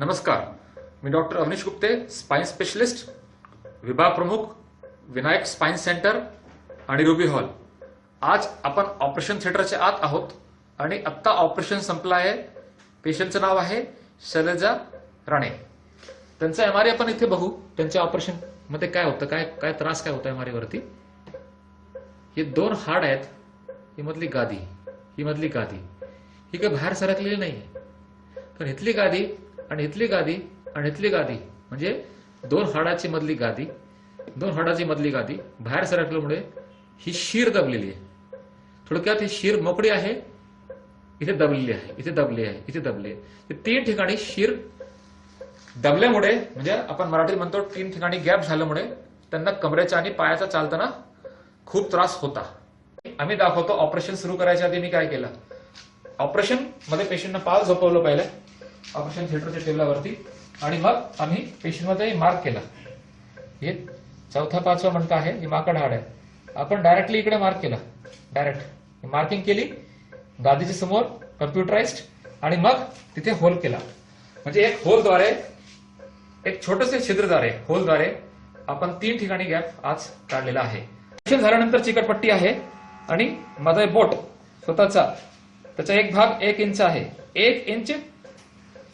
नमस्कार, मी doctor Avneesh Gupte, spine specialist, विभाग प्रमुख, विनायक स्पाइन सेंटर आणि रुबी हॉल. आज आपण ऑपरेशन थिएटरच्या आत आहोत आणि आत्ता ऑपरेशन संपलं आहे. पेशंटचं नाव आहे शैलजा राणे. त्यांचा एमआरआय आपण इथे बघू. त्यांच्या ऑपरेशन मध्ये काय होतं, काय त्रास काय होता एमआरआय वरती. हे दोन हाड आहेत, ही मधली गादी, ही मधली गादी, ही काही बाहेर सरकलेली नाहीये. पण इथली गादी आणि इथली गादी आणि इथली गादी म्हणजे दोन हाडाची मधली गादी, दोन हाडाची मधली गादी बाहेर सरकल्यामुळे ही शीर दबलेली आहे. थोडक्यात ही शीर मोकळी आहे, इथे दबलेली आहे, इथे दबली आहे, इथे दबली आहे. तीन ठिकाणी शीर दबल्यामुळे म्हणजे आपण मराठीत म्हणतो तीन ठिकाणी गॅप झाल्यामुळे त्यांना कमरेचा आणि पायाचा चालताना खूप त्रास होता. आम्ही दाखवतो ऑपरेशन सुरू करायच्या आधी मी काय केलं. ऑपरेशन मध्ये पेशंटना पाल झोपवलं पहिलं ऑपरेशन थिएटरच्या टेबलावरती आणि मग आम्ही पेशंटमध्ये मार्क केला. हे चौथा पाचवा मणका आहे, ही माकड हाड आहे. आपण डायरेक्टली इकडे मार्क केला, डायरेक्ट मार्किंग केली गादीच्या समोर कम्प्युटराइज्ड आणि मग तिथे होल केला. म्हणजे एक होलद्वारे, एक छोटसे छिद्रद्वारे, होलद्वारे आपण तीन ठिकाणी गॅप आज काढलेला आहे. ऑपरेशन झाल्यानंतर चिकटपट्टी आहे आणि माझा बोट स्वतःचा त्याचा एक भाग 1 इंच आहे. 1 इंच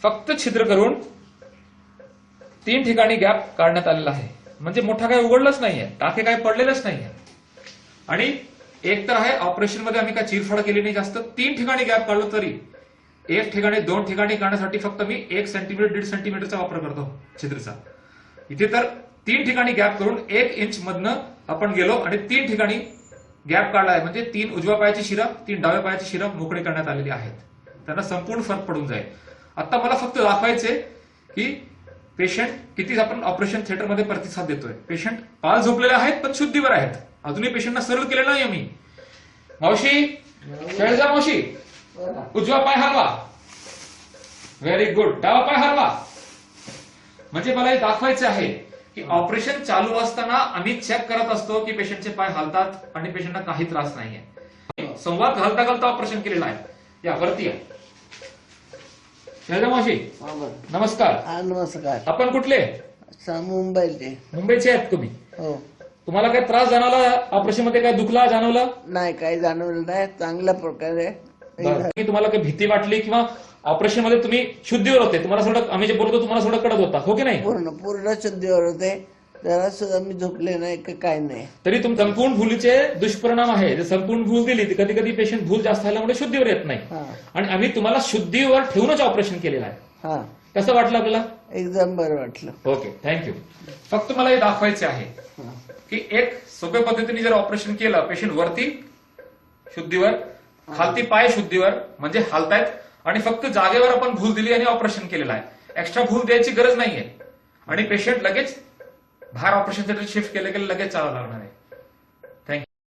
फक्त छिद्र करून तीन ठिकाणी गॅप काढण्यात आलेला आहे. म्हणजे मोठा काही उघडलंच नाहीये, टाके काही पडलेलंच नाहीये. आणि एक तर आहे ऑपरेशन मध्ये आम्ही काय चिरफाड केली नाही जास्त. तीन ठिकाणी गॅप काढलं तरी एक ठिकाणी दोन ठिकाणी काढण्यासाठी फक्त मी 1 सेंटीमीटर 1.5 सेंटीमीटरचा वापर करतो छिद्रचा. इथे तर तीन ठिकाणी गॅप करून 1 इंच मधनं आपण गेलो आणि तीन ठिकाणी गॅप काढला आहे. म्हणजे 3 उजव्या पायाची शिरा, 3 डाव्या पायाची शिरा मोकळी करण्यात आलेली आहेत. त्यांना संपूर्ण फरक पडून जाईल. आता मला फक्त दाखवायचे की पेशंट किती आपण ऑपरेशन थिएटरमध्ये प्रतिसाद देतोय. पेशंट पाल झोपलेले आहेत पण शुद्धीवर आहेत. अजूनही पेशंटना सरळ केलेलं नाही आम्ही. मावशी, शैलजा मावशी, उजवा पाय हलवा. Very good. डावा पाय हलवा. म्हणजे मला हे दाखवायचं आहे की ऑपरेशन चालू असताना आम्ही चेक करत असतो की पेशंटचे पाय हलतात आणि पेशंटना काही त्रास नाहीये. संवाद घालता घालता ऑपरेशन केलेलं आहे. या वरती आहे. शैलजा मावशी नमस्कार. नमस्कार. आपण कुठले? मुंबईचे. मुंबईचे आहेत तुम्ही? हो. तुम्हाला काय त्रास जाणवला ऑपरेशन मध्ये? काय दुखला जाणवला? नाही, काही जाणवलं नाही. चांगल्या प्रकारे. तुम्हाला काही भीती वाटली किंवा ऑपरेशन मध्ये तुम्ही शुद्धीवर होते? तुम्हाला थोडं आम्ही जे बोलतो तुम्हाला थोडं कळत होता, हो की नाही? पूर्ण शुद्धीवर होते. जरा सुद्धा मी झोपले नाही, काय नाही. तरी तुम संपूर्ण भूलीचे दुष्परिणाम आहे. जर संपूर्ण भूल दिली तर कधी कधी पेशंट भूल जास्त झाल्यामुळे शुद्धीवर येत नाही. आणि आम्ही तुम्हाला शुद्धीवर ठेवूनच ऑपरेशन केलेलं आहे. कसं वाटलं आपल्याला? एकदम बरं वाटलं. Okay, thank you. फक्त मला हे दाखवायचे आहे की एक सोप्या पद्धतीने जर ऑपरेशन केलं, पेशंट वरती शुद्धीवर, खालती पाय शुद्धीवर म्हणजे हालतायत आणि फक्त जागेवर आपण भूल दिली आणि ऑपरेशन केलेलं आहे. एक्स्ट्रा भूल द्यायची गरज नाहीये आणि पेशंट लगेच बाहेर ऑपरेशन थिएटर शिफ्ट केले लगेच चालू लागणार आहे.